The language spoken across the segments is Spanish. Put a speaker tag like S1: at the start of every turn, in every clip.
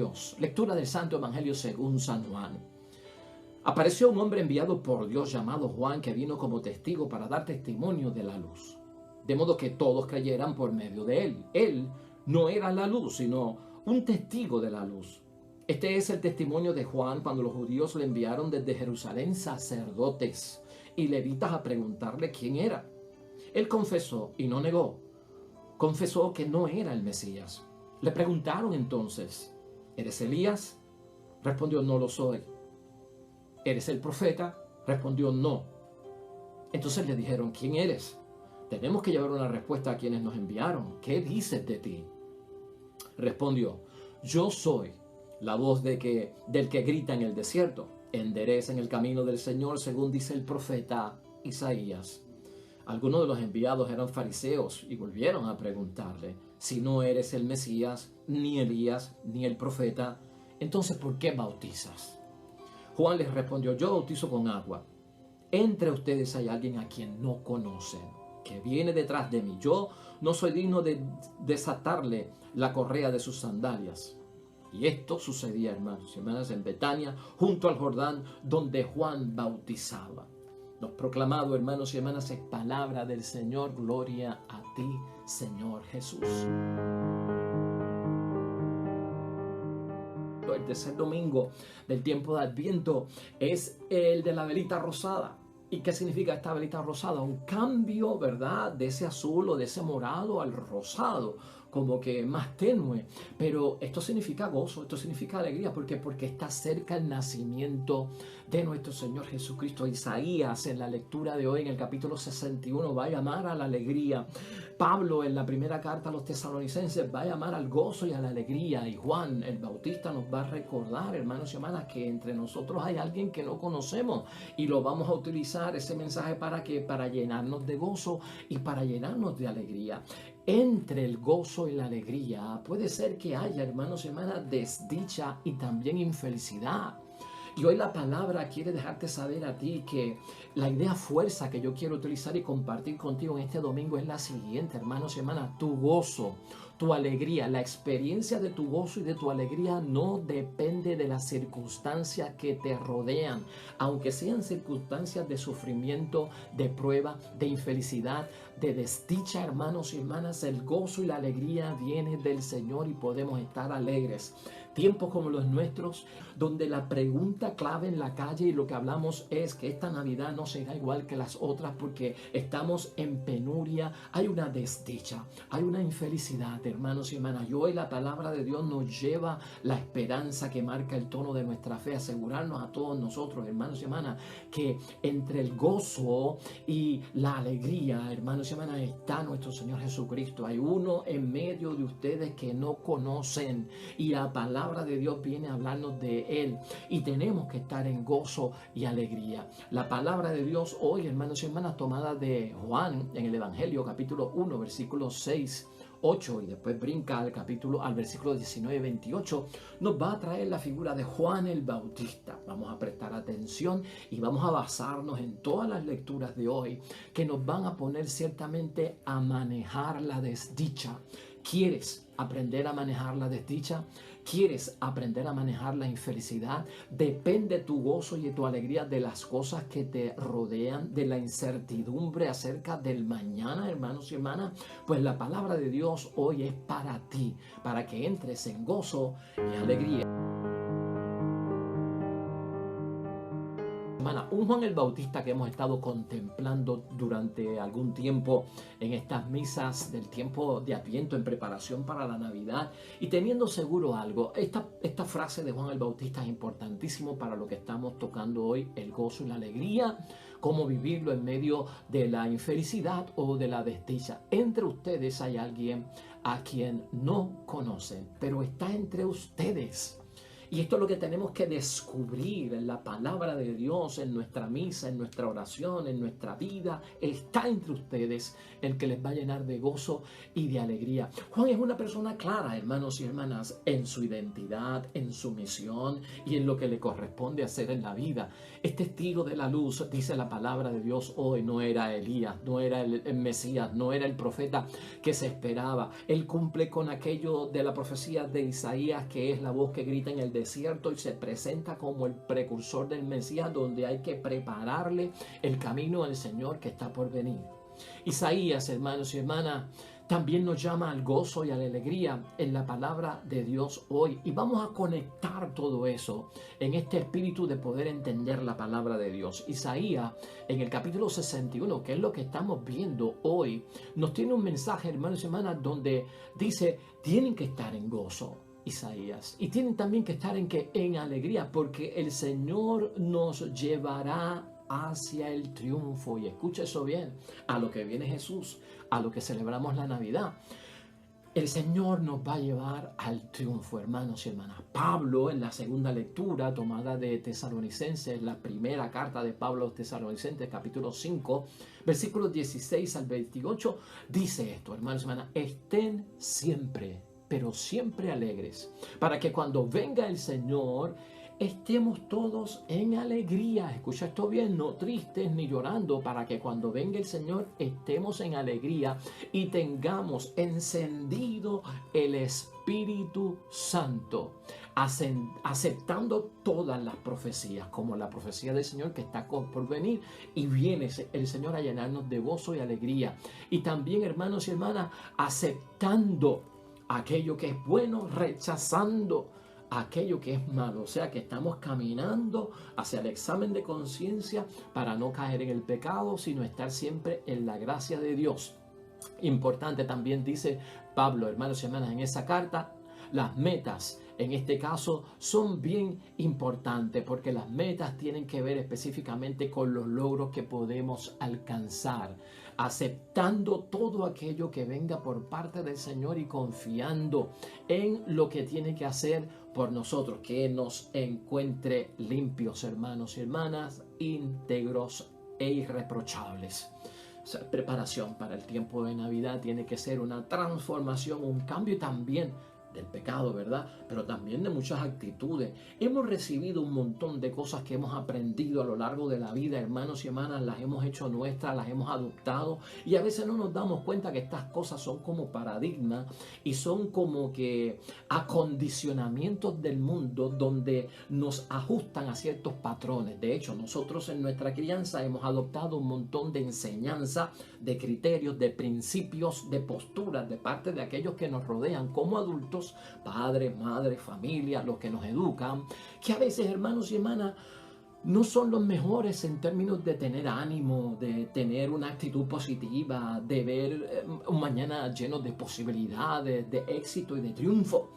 S1: Hermanos, lectura del Santo Evangelio según San Juan. Apareció un hombre enviado por Dios llamado Juan, que vino como testigo para dar testimonio de la luz, de modo que todos creyeran por medio de él. Él no era la luz, sino un testigo de la luz. Este es el testimonio de Juan cuando los judíos le enviaron desde Jerusalén sacerdotes y levitas a preguntarle quién era. Él confesó y no negó. Confesó que no era el Mesías. Le preguntaron entonces, ¿eres Elías? Respondió, no lo soy. ¿Eres el profeta? Respondió, no. Entonces le dijeron, ¿quién eres? Tenemos que llevar una respuesta a quienes nos enviaron. ¿Qué dices de ti? Respondió, yo soy la voz del que grita en el desierto. Enderecen el camino del Señor, según dice el profeta Isaías. Algunos de los enviados eran fariseos y volvieron a preguntarle, si no eres el Mesías, ni Elías, ni el profeta, entonces ¿por qué bautizas? Juan les respondió, yo bautizo con agua. Entre ustedes hay alguien a quien no conocen, que viene detrás de mí. Yo no soy digno de desatarle la correa de sus sandalias. Y esto sucedía, hermanos y hermanas, en Betania, junto al Jordán, donde Juan bautizaba. Nos proclamado, hermanos y hermanas, es palabra del Señor. Gloria a ti, Señor Jesús. El tercer domingo del tiempo de Adviento es el de la velita rosada. ¿Y qué significa esta velita rosada? Un cambio, ¿verdad?, de ese azul o de ese morado al rosado, como que más tenue. Pero esto significa gozo, esto significa alegría. ¿Por qué? Porque está cerca el nacimiento de nuestro Señor Jesucristo. Isaías, en la lectura de hoy, en el capítulo 61, va a llamar a la alegría. Pablo, en la primera carta a los tesalonicenses, va a llamar al gozo y a la alegría. Y Juan, el Bautista, nos va a recordar, hermanos y hermanas, que entre nosotros hay alguien que no conocemos. Y lo vamos a utilizar ese mensaje para que para llenarnos de gozo y para llenarnos de alegría. Entre el gozo y la alegría puede ser que haya, hermanos y hermanas, desdicha y también infelicidad. Y hoy la palabra quiere dejarte saber a ti que la idea fuerza que yo quiero utilizar y compartir contigo en este domingo es la siguiente, hermanos y hermanas. Tu gozo, tu alegría, la experiencia de tu gozo y de tu alegría no depende de las circunstancias que te rodean, aunque sean circunstancias de sufrimiento, de prueba, de infelicidad, de desdicha, hermanos y hermanas. El gozo y la alegría viene del Señor y podemos estar alegres. Tiempos como los nuestros, donde la pregunta clave en la calle y lo que hablamos es que esta Navidad no será igual que las otras porque estamos en penuria, hay una desdicha, hay una infelicidad, hermanos y hermanas. Y hoy la palabra de Dios nos lleva la esperanza que marca el tono de nuestra fe, asegurarnos a todos nosotros, hermanos y hermanas, que entre el gozo y la alegría, hermanos y hermanas, está nuestro Señor Jesucristo. Hay uno en medio de ustedes que no conocen y la palabra de Dios viene a hablarnos de Él y tenemos que estar en gozo y alegría. La palabra de Dios hoy, hermanos y hermanas, tomada de Juan en el Evangelio capítulo 1 versículos 6, 8 y después brinca al versículo 19, 28, nos va a traer la figura de Juan el Bautista. Vamos a prestar atención y vamos a basarnos en todas las lecturas de hoy que nos van a poner ciertamente a manejar la desdicha. ¿Quieres aprender a manejar la desdicha? ¿Quieres aprender a manejar la infelicidad? ¿Depende tu gozo y tu alegría de las cosas que te rodean, de la incertidumbre acerca del mañana, hermanos y hermanas? Pues la palabra de Dios hoy es para ti, para que entres en gozo y alegría. Un Juan el Bautista que hemos estado contemplando durante algún tiempo en estas misas del tiempo de Adviento en preparación para la Navidad y teniendo seguro algo, esta frase de Juan el Bautista es importantísimo para lo que estamos tocando hoy, el gozo y la alegría, cómo vivirlo en medio de la infelicidad o de la desdicha. Entre ustedes hay alguien a quien no conocen, pero está entre ustedes. Y esto es lo que tenemos que descubrir en la palabra de Dios, en nuestra misa, en nuestra oración, en nuestra vida. Está entre ustedes el que les va a llenar de gozo y de alegría. Juan es una persona clara, hermanos y hermanas, en su identidad, en su misión y en lo que le corresponde hacer en la vida. Es testigo de la luz, dice la palabra de Dios hoy. No era Elías, no era el Mesías, no era el profeta que se esperaba. Él cumple con aquello de la profecía de Isaías, que es la voz que grita en el desierto, y se presenta como el precursor del Mesías, donde hay que prepararle el camino al Señor que está por venir. Isaías, hermanos y hermanas, también nos llama al gozo y a la alegría en la palabra de Dios hoy. Y vamos a conectar todo eso en este espíritu de poder entender la palabra de Dios. Isaías, en el capítulo 61, que es lo que estamos viendo hoy, nos tiene un mensaje, hermanos y hermanas, donde dice, tienen que estar en gozo. Isaías, y tienen también que estar en alegría, porque el Señor nos llevará hacia el triunfo. Y escucha eso bien, a lo que viene Jesús, a lo que celebramos la Navidad. El Señor nos va a llevar al triunfo, hermanos y hermanas. Pablo, en la segunda lectura tomada de Tesalonicenses, la primera carta de Pablo a los Tesalonicenses, capítulo 5, versículos 16 al 28, dice esto, hermanos y hermanas: estén siempre, pero siempre alegres, para que cuando venga el Señor estemos todos en alegría. Escucha esto bien, no tristes ni llorando, para que cuando venga el Señor estemos en alegría y tengamos encendido el Espíritu Santo, aceptando todas las profecías, como la profecía del Señor que está por venir, y viene el Señor a llenarnos de gozo y alegría. Y también, hermanos y hermanas, aceptando aquello que es bueno, rechazando aquello que es malo. O sea que estamos caminando hacia el examen de conciencia para no caer en el pecado, sino estar siempre en la gracia de Dios. Importante también, dice Pablo, hermanos y hermanas, en esa carta, las metas en este caso son bien importantes, porque las metas tienen que ver específicamente con los logros que podemos alcanzar, aceptando todo aquello que venga por parte del Señor y confiando en lo que tiene que hacer por nosotros, que nos encuentre limpios, hermanos y hermanas, íntegros e irreprochables. O sea, preparación para el tiempo de Navidad tiene que ser una transformación, un cambio también del pecado, ¿verdad? Pero también de muchas actitudes. Hemos recibido un montón de cosas que hemos aprendido a lo largo de la vida, hermanos y hermanas, las hemos hecho nuestras, las hemos adoptado, y a veces no nos damos cuenta que estas cosas son como paradigmas y son como que acondicionamientos del mundo donde nos ajustan a ciertos patrones. De hecho, nosotros en nuestra crianza hemos adoptado un montón de enseñanza, de criterios, de principios, de posturas de parte de aquellos que nos rodean como adultos, padres, madres, familia, los que nos educan, que a veces, hermanos y hermanas, no son los mejores en términos de tener ánimo, de tener una actitud positiva, de ver un mañana lleno de posibilidades, de éxito y de triunfo.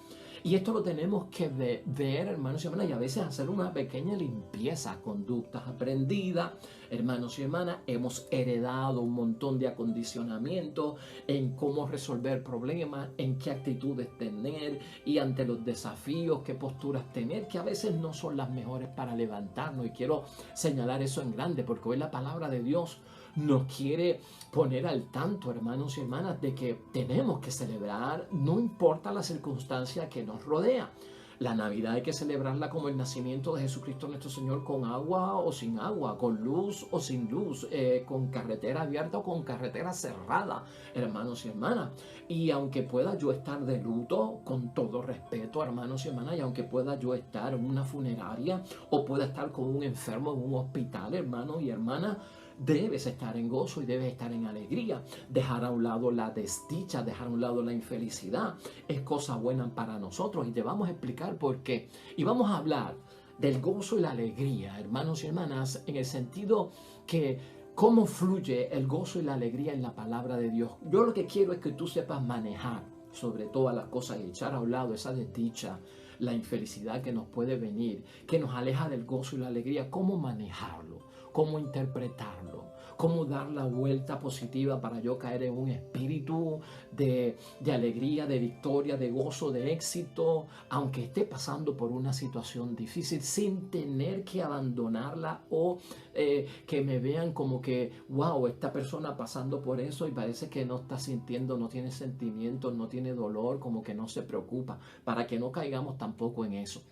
S1: Y esto lo tenemos que ver, hermanos y hermanas, y a veces hacer una pequeña limpieza, conductas aprendidas. Hermanos y hermanas, hemos heredado un montón de acondicionamiento en cómo resolver problemas, en qué actitudes tener y ante los desafíos, qué posturas tener, que a veces no son las mejores para levantarnos. Y quiero señalar eso en grande, porque hoy la palabra de Dios nos quiere poner al tanto, hermanos y hermanas, de que tenemos que celebrar, no importa la circunstancia que nos rodea. La Navidad hay que celebrarla como el nacimiento de Jesucristo nuestro Señor, con agua o sin agua, con luz o sin luz, con carretera abierta o con carretera cerrada, hermanos y hermanas. Y aunque pueda yo estar de luto, con todo respeto, hermanos y hermanas, y aunque pueda yo estar en una funeraria o pueda estar con un enfermo en un hospital, hermanos y hermanas, debes estar en gozo y debes estar en alegría. Dejar a un lado la desdicha, dejar a un lado la infelicidad, es cosa buena para nosotros, y te vamos a explicar por qué. Y vamos a hablar del gozo y la alegría, hermanos y hermanas, en el sentido que cómo fluye el gozo y la alegría en la palabra de Dios. Yo lo que quiero es que tú sepas manejar sobre todas las cosas y echar a un lado esa desdicha, la infelicidad que nos puede venir, que nos aleja del gozo y la alegría. Cómo manejarlo, cómo interpretarlo, cómo dar la vuelta positiva para yo caer en un espíritu de alegría, de victoria, de gozo, de éxito, aunque esté pasando por una situación difícil, sin tener que abandonarla o que me vean como que, wow, esta persona pasando por eso y parece que no está sintiendo, no tiene sentimientos, no tiene dolor, como que no se preocupa, para que no caigamos tampoco en eso.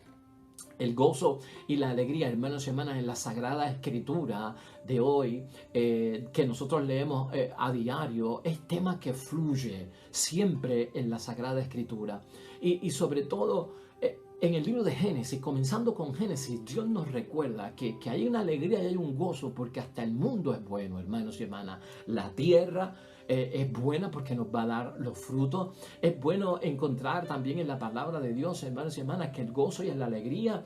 S1: El gozo y la alegría, hermanos y hermanas, en la Sagrada Escritura de hoy, que nosotros leemos a diario, es tema que fluye siempre en la Sagrada Escritura. Y sobre todo en el libro de Génesis, comenzando con Génesis, Dios nos recuerda que hay una alegría y hay un gozo, porque hasta el mundo es bueno, hermanos y hermanas. La tierra es buena porque nos va a dar los frutos. Es bueno encontrar también en la palabra de Dios, hermanos y hermanas, que el gozo y la alegría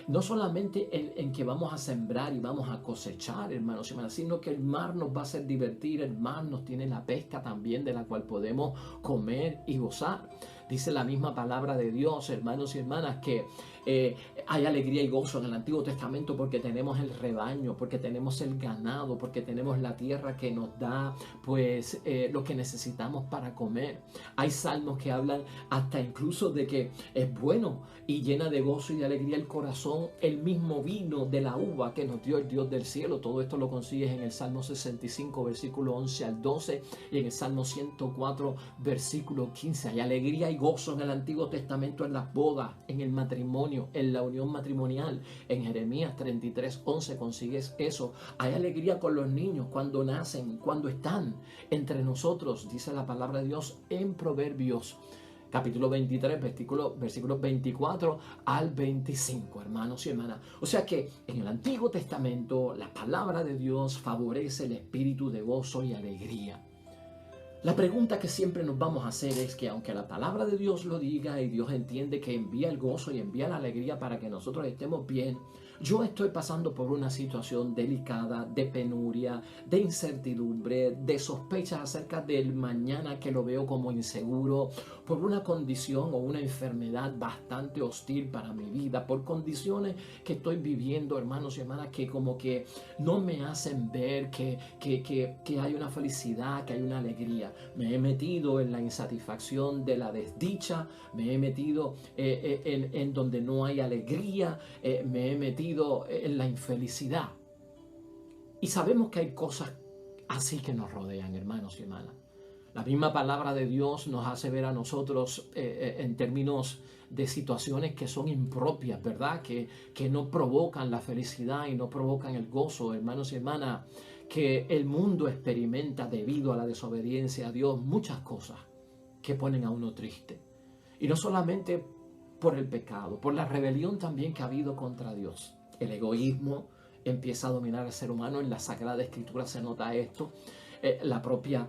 S1: no solamente en que vamos a sembrar y vamos a cosechar, hermanos y hermanas, sino que el mar nos va a hacer divertir, el mar nos tiene la pesca también de la cual podemos comer y gozar. Dice la misma palabra de Dios, hermanos y hermanas, que hay alegría y gozo en el Antiguo Testamento porque tenemos el rebaño, porque tenemos el ganado, porque tenemos la tierra que nos da pues lo que necesitamos para comer. Hay salmos que hablan hasta incluso de que es bueno y llena de gozo y de alegría el corazón el mismo vino de la uva que nos dio el Dios del cielo. Todo esto lo consigues en el Salmo 65, versículo 11 al 12, y en el Salmo 104, versículo 15. Hay alegría y gozo en el Antiguo Testamento en las bodas, en el matrimonio, en la unión matrimonial. En Jeremías 33, 11 consigues eso. Hay alegría con los niños cuando nacen, cuando están entre nosotros, dice la palabra de Dios en Proverbios capítulo 23, versículos 24 al 25, hermanos y hermanas. O sea que en el Antiguo Testamento la palabra de Dios favorece el espíritu de gozo y alegría. La pregunta que siempre nos vamos a hacer es que aunque la palabra de Dios lo diga y Dios entiende que envía el gozo y envía la alegría para que nosotros estemos bien, yo estoy pasando por una situación delicada, de penuria, de incertidumbre, de sospechas acerca del mañana que lo veo como inseguro, por una condición o una enfermedad bastante hostil para mi vida, por condiciones que estoy viviendo, hermanos y hermanas, que como que no me hacen ver que hay una felicidad, que hay una alegría. Me he metido en la insatisfacción de la desdicha, me he metido en donde no hay alegría, me he metido en la infelicidad. Y sabemos que hay cosas así que nos rodean, hermanos y hermanas. La misma palabra de Dios nos hace ver a nosotros en términos de situaciones que son impropias, ¿verdad? Que no provocan la felicidad y no provocan el gozo, hermanos y hermanas, que el mundo experimenta debido a la desobediencia a Dios, muchas cosas que ponen a uno triste. Y no solamente por el pecado, por la rebelión también que ha habido contra Dios. El egoísmo empieza a dominar al ser humano. En la Sagrada Escritura se nota esto. La propia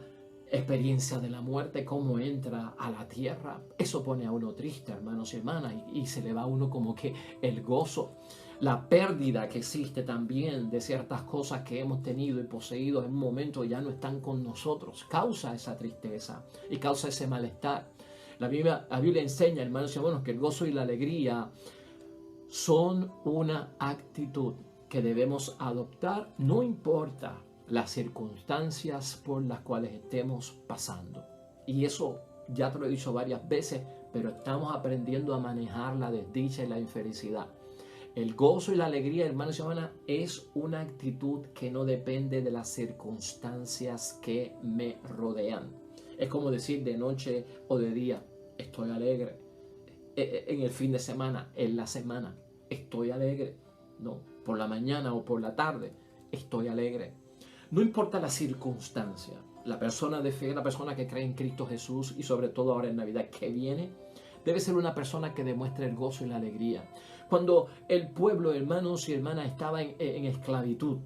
S1: experiencia de la muerte, cómo entra a la tierra, eso pone a uno triste, hermanos y hermanas, y se le va a uno como que el gozo. La pérdida que existe también de ciertas cosas que hemos tenido y poseído en un momento ya no están con nosotros, causa esa tristeza y causa ese malestar. La Biblia enseña, hermanos y hermanos, que el gozo y la alegría son una actitud que debemos adoptar, no importa las circunstancias por las cuales estemos pasando. Y eso ya te lo he dicho varias veces, pero estamos aprendiendo a manejar la desdicha y la infelicidad. El gozo y la alegría, hermanos y hermanas, es una actitud que no depende de las circunstancias que me rodean. Es como decir de noche o de día, estoy alegre. En el fin de semana, en la semana, estoy alegre. No, por la mañana o por la tarde, estoy alegre. No importa la circunstancia, la persona de fe, la persona que cree en Cristo Jesús y sobre todo ahora en Navidad que viene, debe ser una persona que demuestre el gozo y la alegría. Cuando el pueblo, hermanos y hermanas, estaba en esclavitud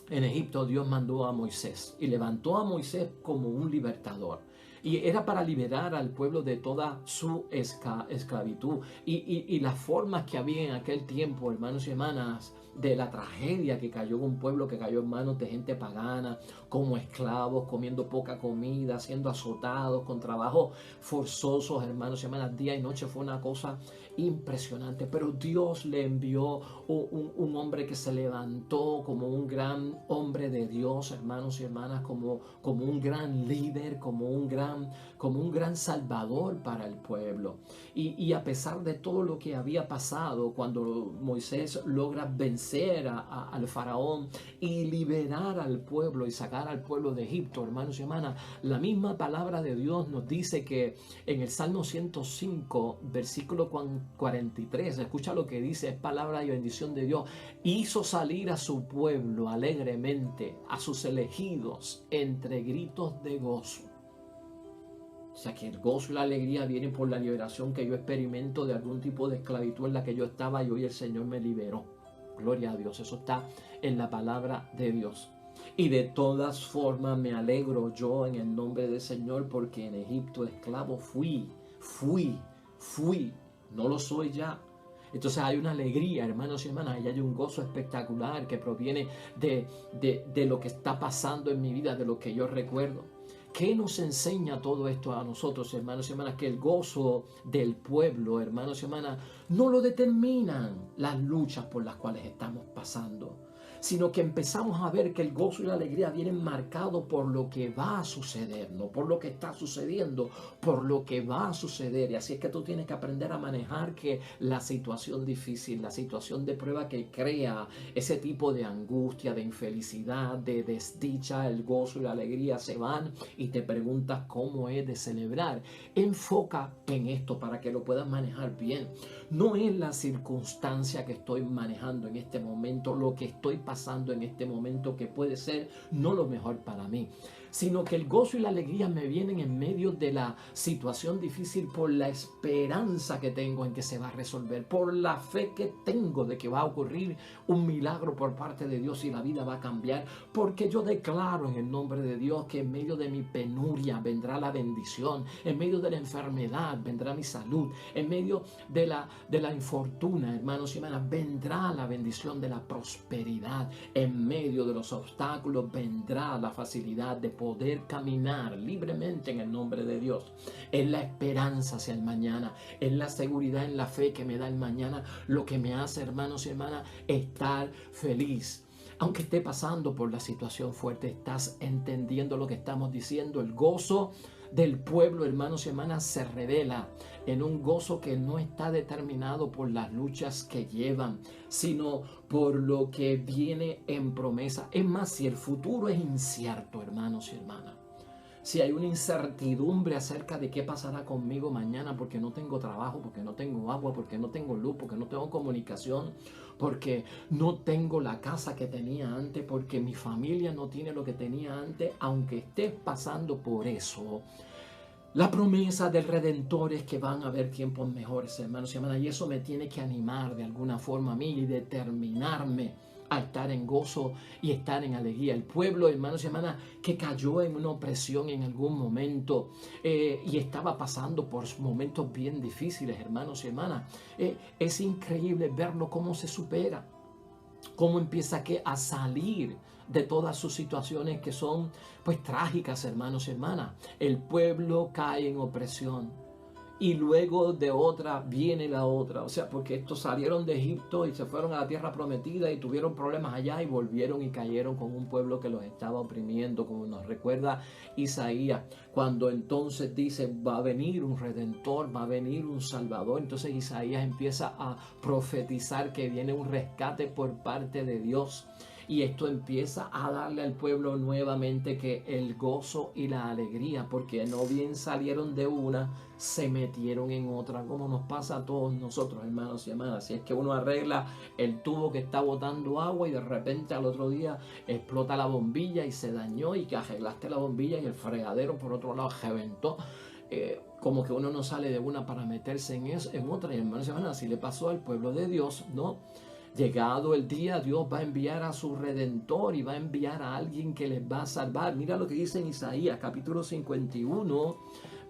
S1: en Egipto, Dios mandó a Moisés y levantó a Moisés como un libertador. Y era para liberar al pueblo de toda su esclavitud. Y las formas que había en aquel tiempo, hermanos y hermanas, de la tragedia que cayó en un pueblo que cayó en manos de gente pagana, como esclavos, comiendo poca comida, siendo azotados, con trabajos forzosos, hermanos y hermanas, día y noche. Fue una cosa impresionante, pero Dios le envió un hombre que se levantó como un gran hombre de Dios, hermanos y hermanas, como un gran líder, como un gran salvador para el pueblo. Y a pesar de todo lo que había pasado, cuando Moisés logra vencer al faraón y liberar al pueblo y sacar al pueblo de Egipto, hermanos y hermanas, la misma palabra de Dios nos dice que en el Salmo 105, versículo 43, escucha lo que dice, es palabra y bendición de Dios: hizo salir a su pueblo alegremente, a sus elegidos, entre gritos de gozo. O sea que el gozo y la alegría vienen por la liberación que yo experimento de algún tipo de esclavitud en la que yo estaba, y hoy el Señor me liberó. Gloria a Dios, eso está en la palabra de Dios. Y de todas formas me alegro yo en el nombre del Señor, porque en Egipto esclavo fui, no lo soy ya. Entonces hay una alegría, hermanos y hermanas, y hay un gozo espectacular que proviene de lo que está pasando en mi vida, de lo que yo recuerdo. ¿Qué nos enseña todo esto a nosotros, hermanos y hermanas? Que el gozo del pueblo, hermanos y hermanas, no lo determinan las luchas por las cuales estamos pasando, sino que empezamos a ver que el gozo y la alegría vienen marcados por lo que va a suceder, no por lo que está sucediendo, por lo que va a suceder. Y así es que tú tienes que aprender a manejar que la situación difícil, la situación de prueba que crea ese tipo de angustia, de infelicidad, de desdicha, el gozo y la alegría se van, y te preguntas cómo es de celebrar. Enfoca en esto para que lo puedas manejar bien. No es la circunstancia que estoy manejando en este momento, lo que estoy pasando en este momento, que puede ser no lo mejor para mí, sino que el gozo y la alegría me vienen en medio de la situación difícil por la esperanza que tengo en que se va a resolver, por la fe que tengo de que va a ocurrir un milagro por parte de Dios y la vida va a cambiar, porque yo declaro en el nombre de Dios que en medio de mi penuria vendrá la bendición, en medio de la enfermedad vendrá mi salud, en medio de la infortuna, hermanos y hermanas, vendrá la bendición de la prosperidad, en medio de los obstáculos vendrá la facilidad de poder caminar libremente en el nombre de Dios. Es la esperanza hacia el mañana, es la seguridad en la fe que me da el mañana lo que me hace, hermanos y hermanas, estar feliz. Aunque esté pasando por la situación fuerte, estás entendiendo lo que estamos diciendo. El gozo del pueblo, hermanos y hermanas, se revela en un gozo que no está determinado por las luchas que llevan, sino por lo que viene en promesa. Es más, si el futuro es incierto, hermanos y hermanas, si hay una incertidumbre acerca de qué pasará conmigo mañana, porque no tengo trabajo, porque no tengo agua, porque no tengo luz, porque no tengo comunicación, porque no tengo la casa que tenía antes, porque mi familia no tiene lo que tenía antes, aunque estés pasando por eso, la promesa del Redentor es que van a haber tiempos mejores, hermanos y hermanas, y eso me tiene que animar de alguna forma a mí y determinarme a estar en gozo y estar en alegría. El pueblo, hermanos y hermanas, que cayó en una opresión en algún momento y estaba pasando por momentos bien difíciles, hermanos y hermanas, es increíble verlo cómo se supera, cómo empieza a salir de todas sus situaciones que son pues trágicas, hermanos y hermanas. El pueblo cae en opresión y luego de otra viene la otra. O sea, porque estos salieron de Egipto y se fueron a la tierra prometida y tuvieron problemas allá y volvieron y cayeron con un pueblo que los estaba oprimiendo, como nos recuerda Isaías, cuando entonces dice va a venir un redentor, va a venir un salvador. Entonces Isaías empieza a profetizar que viene un rescate por parte de Dios. Y esto empieza a darle al pueblo nuevamente que el gozo y la alegría, porque no bien salieron de una, se metieron en otra, como nos pasa a todos nosotros, hermanos y hermanas. Si es que uno arregla el tubo que está botando agua y de repente al otro día explota la bombilla y se dañó, y que arreglaste la bombilla y el fregadero por otro lado reventó. Como que uno no sale de una para meterse en otra. Y hermanos y hermanas, así le pasó al pueblo de Dios, ¿no? Llegado el día, Dios va a enviar a su Redentor y va a enviar a alguien que les va a salvar. Mira lo que dice en Isaías, capítulo 51,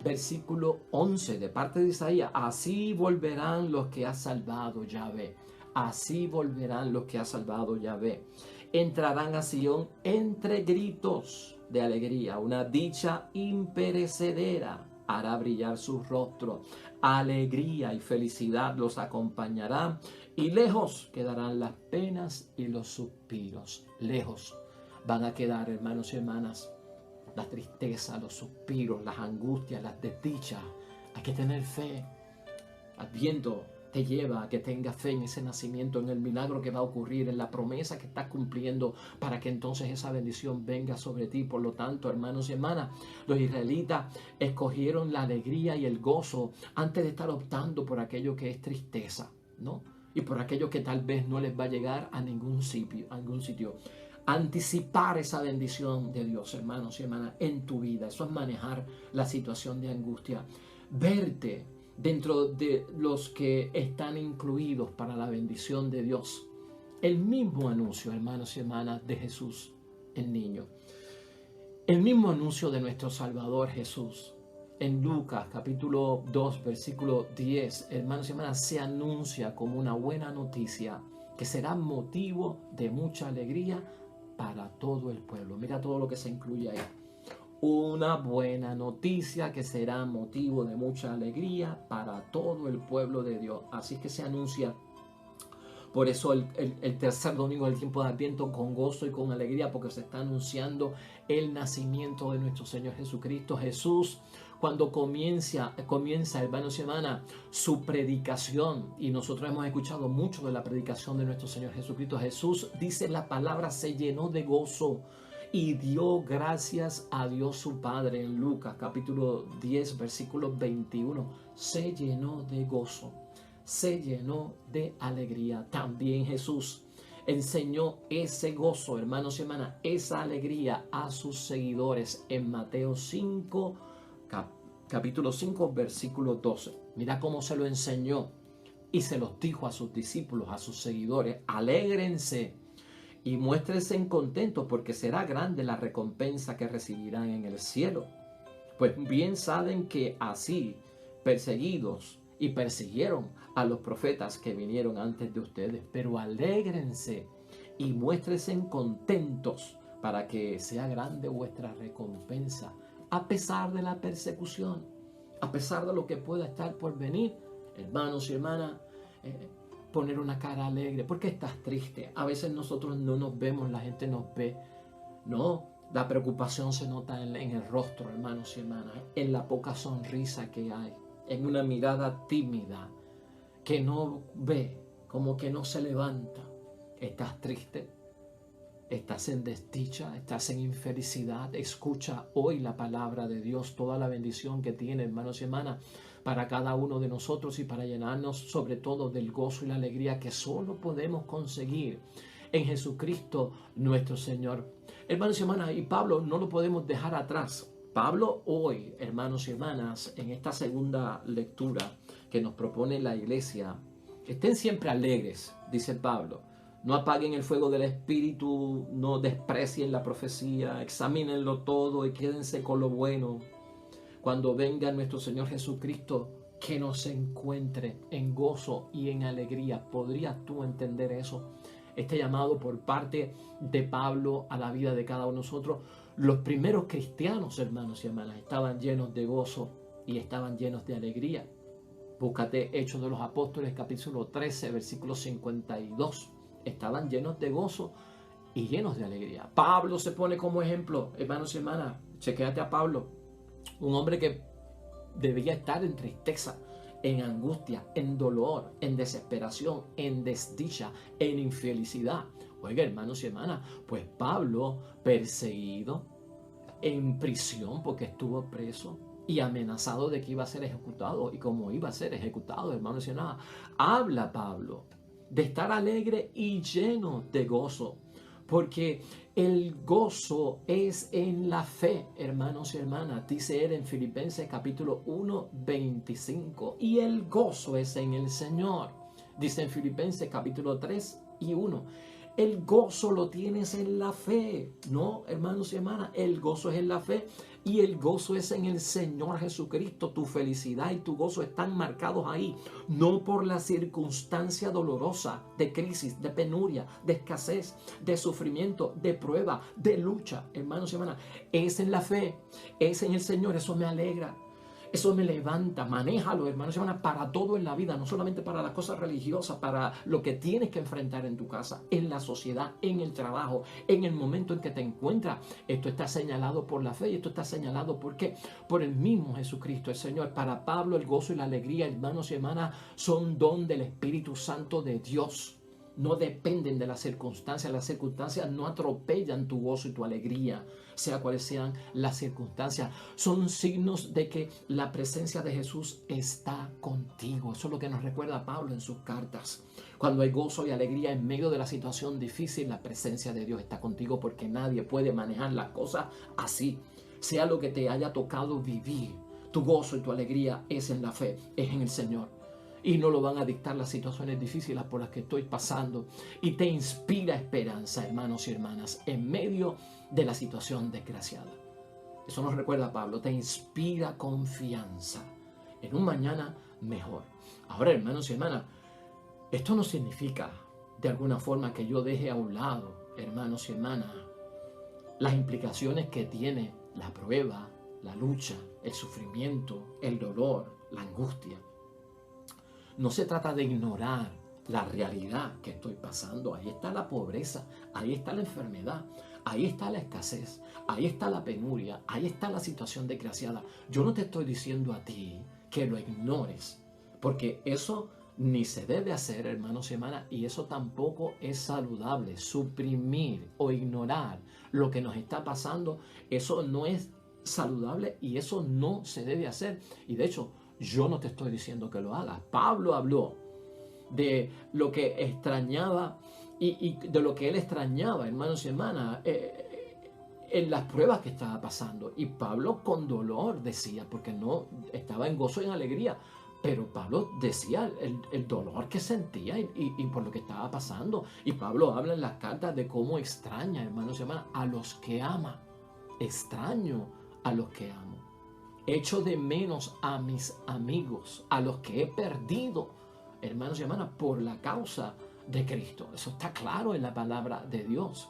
S1: versículo 11, de parte de Isaías. Así volverán los que ha salvado Yahvé. Así volverán los que ha salvado Yahvé. Entrarán a Sion entre gritos de alegría. Una dicha imperecedera hará brillar sus rostros. Alegría y felicidad los acompañarán. Y lejos quedarán las penas y los suspiros. Lejos van a quedar, hermanos y hermanas, la tristeza, los suspiros, las angustias, las desdichas. Hay que tener fe. Adviento te lleva a que tengas fe en ese nacimiento, en el milagro que va a ocurrir, en la promesa que estás cumpliendo, para que entonces esa bendición venga sobre ti. Por lo tanto, hermanos y hermanas, los israelitas escogieron la alegría y el gozo antes de estar optando por aquello que es tristeza, ¿no? Y por aquello que tal vez no les va a llegar a ningún sitio. Anticipar esa bendición de Dios, hermanos y hermanas, en tu vida. Eso es manejar la situación de angustia. Verte dentro de los que están incluidos para la bendición de Dios. El mismo anuncio, hermanos y hermanas, de Jesús, el niño. El mismo anuncio de nuestro Salvador Jesús. En Lucas capítulo 2, versículo 10, hermanos y hermanas, se anuncia como una buena noticia que será motivo de mucha alegría para todo el pueblo. Mira todo lo que se incluye ahí. Una buena noticia que será motivo de mucha alegría para todo el pueblo de Dios. Así que se anuncia. Por eso el tercer domingo del tiempo de Adviento, con gozo y con alegría, porque se está anunciando el nacimiento de nuestro Señor Jesucristo. Jesús, cuando comienza, hermanos y hermanas, su predicación, y nosotros hemos escuchado mucho de la predicación de nuestro Señor Jesucristo. Jesús, dice la palabra, se llenó de gozo y dio gracias a Dios su Padre. En Lucas capítulo 10, versículo 21, se llenó de gozo, se llenó de alegría. También Jesús enseñó ese gozo, hermanos y hermanas, esa alegría a sus seguidores en Mateo 5, capítulo 5, versículo 12. Mira cómo se lo enseñó y se los dijo a sus discípulos, a sus seguidores: alégrense y muéstrense contentos, porque será grande la recompensa que recibirán en el cielo. Pues bien saben que así perseguidos y persiguieron a los profetas que vinieron antes de ustedes. Pero alégrense y muéstrense contentos, para que sea grande vuestra recompensa, a pesar de la persecución, a pesar de lo que pueda estar por venir. Hermanos y hermanas, poner una cara alegre. ¿Por qué estás triste? A veces nosotros no nos vemos, la gente nos ve. No, la preocupación se nota en el rostro, hermanos y hermanas, en la poca sonrisa que hay, en una mirada tímida que no ve, como que no se levanta. ¿Estás triste? ¿Estás en desdicha? ¿Estás en infelicidad? Escucha hoy la palabra de Dios, toda la bendición que tiene, hermanos y hermanas, para cada uno de nosotros, y para llenarnos sobre todo del gozo y la alegría que solo podemos conseguir en Jesucristo nuestro Señor. Hermanos y hermanas, y Pablo no lo podemos dejar atrás. Pablo hoy, hermanos y hermanas, en esta segunda lectura que nos propone la iglesia, estén siempre alegres, dice Pablo. No apaguen el fuego del Espíritu, no desprecien la profecía, examínenlo todo y quédense con lo bueno. Cuando venga nuestro Señor Jesucristo, que nos encuentre en gozo y en alegría. ¿Podrías tú entender eso? Este llamado por parte de Pablo a la vida de cada uno de nosotros. Los primeros cristianos, hermanos y hermanas, estaban llenos de gozo y estaban llenos de alegría. Búscate Hechos de los Apóstoles, capítulo 13, versículo 52. Estaban llenos de gozo y llenos de alegría. Pablo se pone como ejemplo, hermanos y hermanas. Chequéate a Pablo, un hombre que debía estar en tristeza, en angustia, en dolor, en desesperación, en desdicha, en infelicidad. Oiga, hermanos y hermanas, pues Pablo, perseguido, en prisión porque estuvo preso y amenazado de que iba a ser ejecutado. Y como iba a ser ejecutado, hermanos y hermanas, habla Pablo de estar alegre y lleno de gozo, porque el gozo es en la fe, hermanos y hermanas. Dice él en Filipenses capítulo 1, 25. Y el gozo es en el Señor. Dice en Filipenses capítulo 3 y 1. El gozo lo tienes en la fe, ¿no, hermanos y hermanas? El gozo es en la fe y el gozo es en el Señor Jesucristo. Tu felicidad y tu gozo están marcados ahí, no por la circunstancia dolorosa de crisis, de penuria, de escasez, de sufrimiento, de prueba, de lucha, hermanos y hermanas. Es en la fe, es en el Señor, eso me alegra. Eso me levanta, manéjalo, hermanos y hermanas, para todo en la vida, no solamente para las cosas religiosas, para lo que tienes que enfrentar en tu casa, en la sociedad, en el trabajo, en el momento en que te encuentras. Esto está señalado por la fe y esto está señalado ¿por qué? Por el mismo Jesucristo, el Señor. Para Pablo el gozo y la alegría, hermanos y hermanas, son don del Espíritu Santo de Dios. No dependen de las circunstancias no atropellan tu gozo y tu alegría, sea cuales sean las circunstancias. Son signos de que la presencia de Jesús está contigo. Eso es lo que nos recuerda Pablo en sus cartas. Cuando hay gozo y alegría en medio de la situación difícil, la presencia de Dios está contigo, porque nadie puede manejar las cosas así. Sea lo que te haya tocado vivir, tu gozo y tu alegría es en la fe, es en el Señor. Y no lo van a dictar las situaciones difíciles por las que estoy pasando. Y te inspira esperanza, hermanos y hermanas, en medio de la situación desgraciada. Eso nos recuerda a Pablo. Te inspira confianza en un mañana mejor. Ahora, hermanos y hermanas, esto no significa de alguna forma que yo deje a un lado, hermanos y hermanas, las implicaciones que tiene la prueba, la lucha, el sufrimiento, el dolor, la angustia. No se trata de ignorar la realidad que estoy pasando. Ahí está la pobreza, ahí está la enfermedad, ahí está la escasez, ahí está la penuria, ahí está la situación desgraciada. Yo no te estoy diciendo a ti que lo ignores, porque eso ni se debe hacer, hermanos y hermanas, y eso tampoco es saludable. Suprimir o ignorar lo que nos está pasando, eso no es saludable y eso no se debe hacer. Y de hecho, yo no te estoy diciendo que lo hagas. Pablo habló de lo que extrañaba y de lo que él extrañaba, hermanos y hermanas, en las pruebas que estaba pasando. Y Pablo con dolor decía, porque no estaba en gozo y en alegría, pero Pablo decía el dolor que sentía y por lo que estaba pasando. Y Pablo habla en las cartas de cómo extraña, hermanos y hermanas, a los que ama. Extraño a los que amo. Echo de menos a mis amigos, a los que he perdido, hermanos y hermanas, por la causa de Cristo. Eso está claro en la palabra de Dios.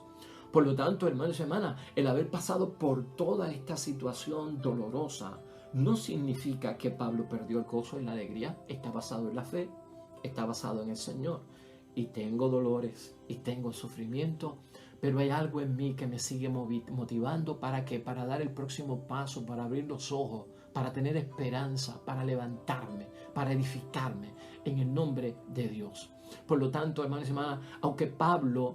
S1: Por lo tanto, hermanos y hermanas, el haber pasado por toda esta situación dolorosa no significa que Pablo perdió el gozo y la alegría. Está basado en la fe, está basado en el Señor. Y tengo dolores y tengo sufrimiento, pero hay algo en mí que me sigue motivando para dar el próximo paso, para abrir los ojos, para tener esperanza, para levantarme, para edificarme en el nombre de Dios. Por lo tanto, hermanos y hermanas, aunque Pablo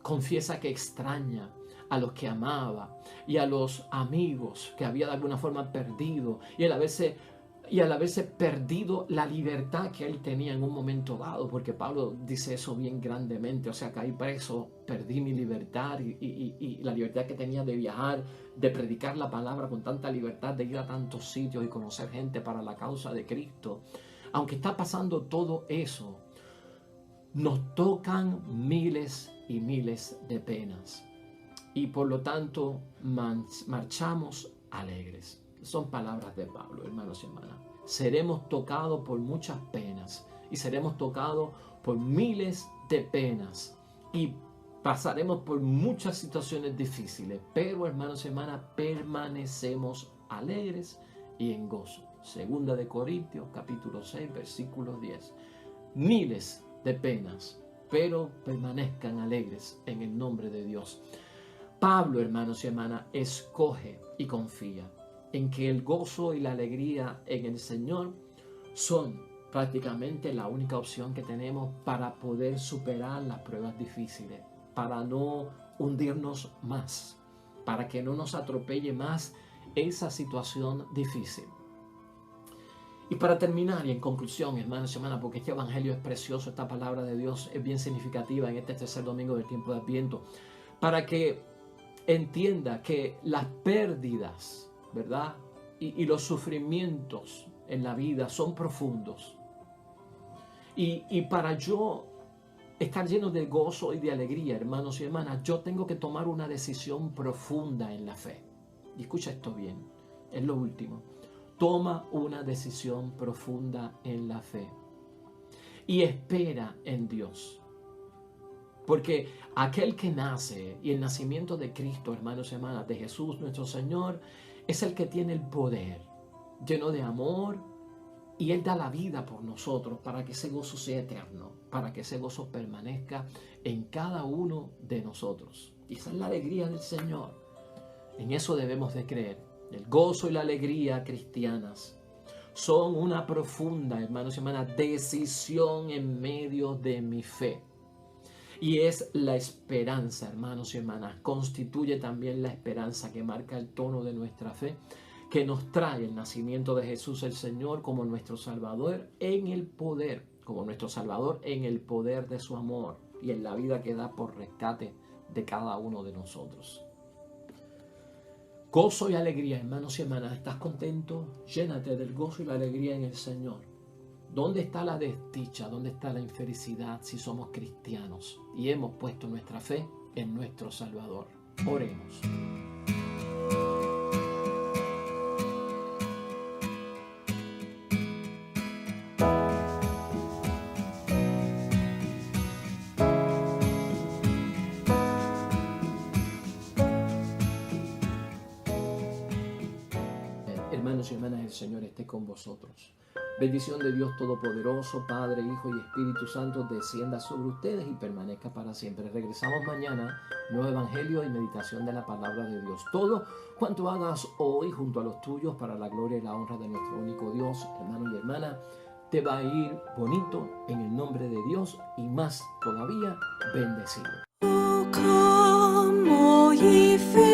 S1: confiesa que extraña a los que amaba y a los amigos que había de alguna forma perdido, y al haberse perdido la libertad que él tenía en un momento dado, porque Pablo dice eso bien grandemente, o sea, caí preso, perdí mi libertad y la libertad que tenía de viajar, de predicar la palabra con tanta libertad, de ir a tantos sitios y conocer gente para la causa de Cristo. Aunque está pasando todo eso, nos tocan miles y miles de penas y por lo tanto marchamos alegres. Son palabras de Pablo, hermanos y hermanas. Seremos tocados por muchas penas y seremos tocados por miles de penas y pasaremos por muchas situaciones difíciles, pero hermanos y hermanas, permanecemos alegres y en gozo. Segunda de Corintios, capítulo 6, versículo 10. Miles de penas, pero permanezcan alegres en el nombre de Dios. Pablo, hermanos y hermanas, escoge y confía en que el gozo y la alegría en el Señor son prácticamente la única opción que tenemos para poder superar las pruebas difíciles, para no hundirnos más, para que no nos atropelle más esa situación difícil. Y para terminar y en conclusión, hermanos y hermanas, porque este evangelio es precioso, esta palabra de Dios es bien significativa en este tercer domingo del tiempo de Adviento, para que entienda que las pérdidas, ¿verdad? Y los sufrimientos en la vida son profundos. Y para yo estar lleno de gozo y de alegría, hermanos y hermanas, yo tengo que tomar una decisión profunda en la fe. Y escucha esto bien, es lo último. Toma una decisión profunda en la fe y espera en Dios. Porque aquel que nace y el nacimiento de Cristo, hermanos y hermanas, de Jesús nuestro Señor, es el que tiene el poder, lleno de amor, y Él da la vida por nosotros para que ese gozo sea eterno, para que ese gozo permanezca en cada uno de nosotros. Y esa es la alegría del Señor. En eso debemos de creer. El gozo y la alegría cristianas son una profunda, hermanos y hermanas, decisión en medio de mi fe. Y es la esperanza, hermanos y hermanas, constituye también la esperanza que marca el tono de nuestra fe, que nos trae el nacimiento de Jesús el Señor como nuestro Salvador en el poder, como nuestro Salvador en el poder de su amor y en la vida que da por rescate de cada uno de nosotros. Gozo y alegría, hermanos y hermanas, ¿estás contento? Llénate del gozo y la alegría en el Señor. ¿Dónde está la desdicha? ¿Dónde está la infelicidad si somos cristianos y hemos puesto nuestra fe en nuestro Salvador? Oremos. Hermanos y hermanas, el Señor esté con vosotros. Bendición de Dios Todopoderoso, Padre, Hijo y Espíritu Santo, descienda sobre ustedes y permanezca para siempre. Regresamos mañana, nuevo evangelio y meditación de la palabra de Dios. Todo cuanto hagas hoy junto a los tuyos para la gloria y la honra de nuestro único Dios, hermano y hermana, te va a ir bonito en el nombre de Dios y más todavía bendecido.
S2: Come, all ye faithful.